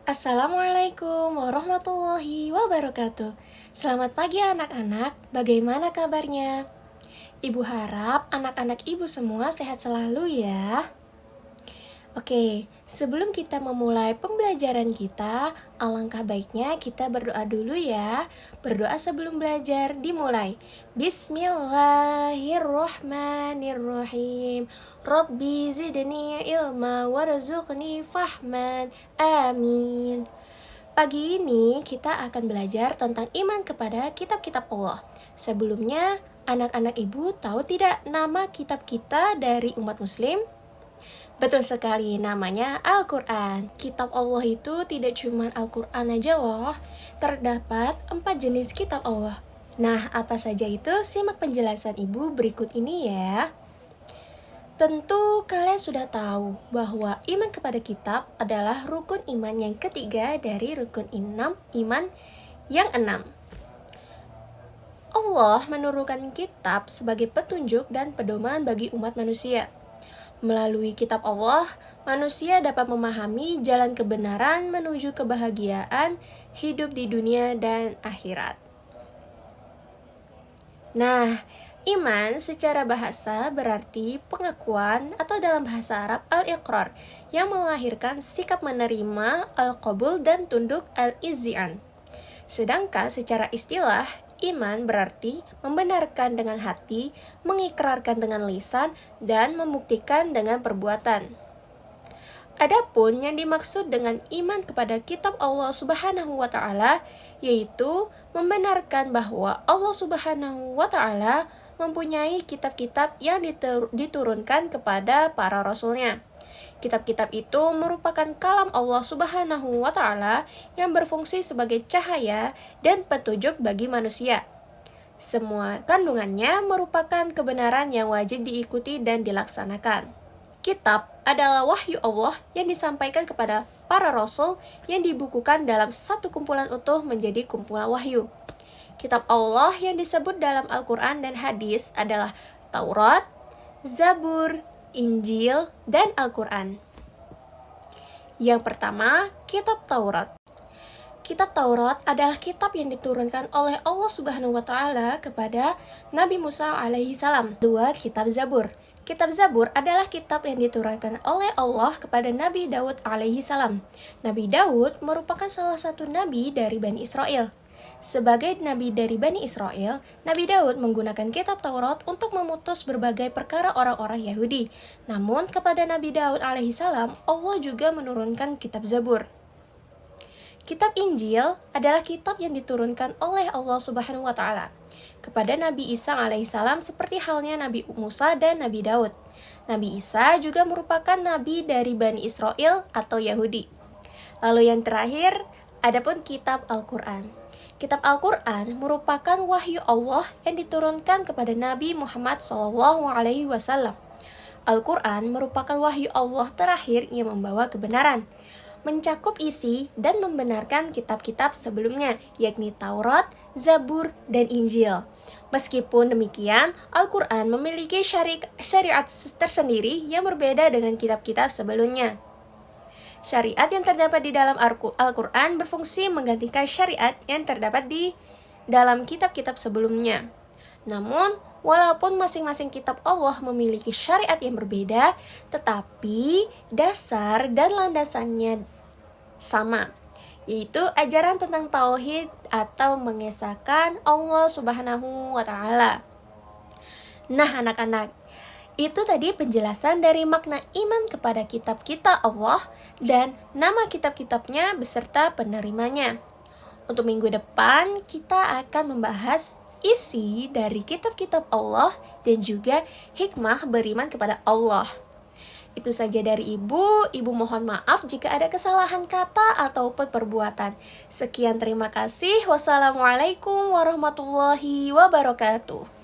Assalamualaikum warahmatullahi wabarakatuh. Selamat pagi anak-anak, bagaimana kabarnya? Ibu harap anak-anak ibu semua sehat selalu ya. Oke, sebelum kita memulai pembelajaran kita, alangkah baiknya kita berdoa dulu ya. Berdoa sebelum belajar dimulai. Bismillahirrohmanirrohim. Rabbi zidni ilma warzuqni fahman. Amin. Pagi ini kita akan belajar tentang iman kepada kitab-kitab Allah. Sebelumnya, anak-anak ibu tahu tidak nama kitab kita dari umat muslim? Betul sekali, namanya Al-Quran. Kitab Allah itu tidak cuma Al-Quran aja loh. Terdapat 4 jenis kitab Allah. Nah, apa saja itu? Simak penjelasan ibu berikut ini ya. Tentu kalian sudah tahu bahwa iman kepada kitab adalah rukun iman yang ketiga dari rukun iman yang 6. Allah menurunkan kitab sebagai petunjuk dan pedoman bagi umat manusia. Melalui kitab Allah, manusia dapat memahami jalan kebenaran menuju kebahagiaan hidup di dunia dan akhirat. Nah, iman secara bahasa berarti pengakuan atau dalam bahasa Arab al-iqrar yang melahirkan sikap menerima, al-qabul dan tunduk al-izzi'an. Sedangkan secara istilah, iman berarti membenarkan dengan hati, mengikrarkan dengan lisan, dan membuktikan dengan perbuatan. Adapun yang dimaksud dengan iman kepada kitab Allah Subhanahu wa Ta'ala, yaitu membenarkan bahwa Allah Subhanahu wa Ta'ala mempunyai kitab-kitab yang diturunkan kepada para rasulnya. Kitab-kitab itu merupakan kalam Allah Subhanahu wa Ta'ala yang berfungsi sebagai cahaya dan petunjuk bagi manusia. Semua kandungannya merupakan kebenaran yang wajib diikuti dan dilaksanakan. Kitab adalah wahyu Allah yang disampaikan kepada para rasul yang dibukukan dalam satu kumpulan utuh menjadi kumpulan wahyu. Kitab Allah yang disebut dalam Al-Quran dan hadis adalah Taurat, Zabur, Injil, dan Al-Quran. Yang pertama, Kitab Taurat. Kitab Taurat adalah kitab yang diturunkan oleh Allah Subhanahu wa Ta'ala kepada Nabi Musa alaihi salam. Dua, Kitab Zabur. Kitab Zabur adalah kitab yang diturunkan oleh Allah kepada Nabi Daud alaihi salam. Nabi Daud merupakan salah satu nabi dari Bani Israel. Sebagai nabi dari Bani Israel, Nabi Daud menggunakan kitab Taurat untuk memutus berbagai perkara orang-orang Yahudi. Namun, kepada Nabi Daud alaihissalam, Allah juga menurunkan kitab Zabur. Kitab Injil adalah kitab yang diturunkan oleh Allah Subhanahu wa Ta'ala kepada Nabi Isa alaihissalam seperti halnya Nabi Musa dan Nabi Daud. Nabi Isa juga merupakan nabi dari Bani Israel atau Yahudi. Lalu yang terakhir, adapun kitab Al-Quran. Kitab Al-Quran merupakan wahyu Allah yang diturunkan kepada Nabi Muhammad SAW. Al-Quran merupakan wahyu Allah terakhir yang membawa kebenaran, mencakup isi dan membenarkan kitab-kitab sebelumnya, yakni Taurat, Zabur, dan Injil. Meskipun demikian, Al-Quran memiliki syariat tersendiri yang berbeda dengan kitab-kitab sebelumnya. Syariat yang terdapat di dalam Al-Quran berfungsi menggantikan syariat yang terdapat di dalam kitab-kitab sebelumnya. Namun, walaupun masing-masing kitab Allah memiliki syariat yang berbeda, tetapi dasar dan landasannya sama, yaitu ajaran tentang tauhid atau mengesahkan Allah Subhanahu wa Ta'ala. Nah, anak-anak, itu tadi penjelasan dari makna iman kepada kitab-kitab Allah dan nama kitab-kitabnya beserta penerimanya. Untuk minggu depan, kita akan membahas isi dari kitab-kitab Allah dan juga hikmah beriman kepada Allah. Itu saja dari Ibu. Ibu mohon maaf jika ada kesalahan kata ataupun perbuatan. Sekian, terima kasih. Wassalamualaikum warahmatullahi wabarakatuh.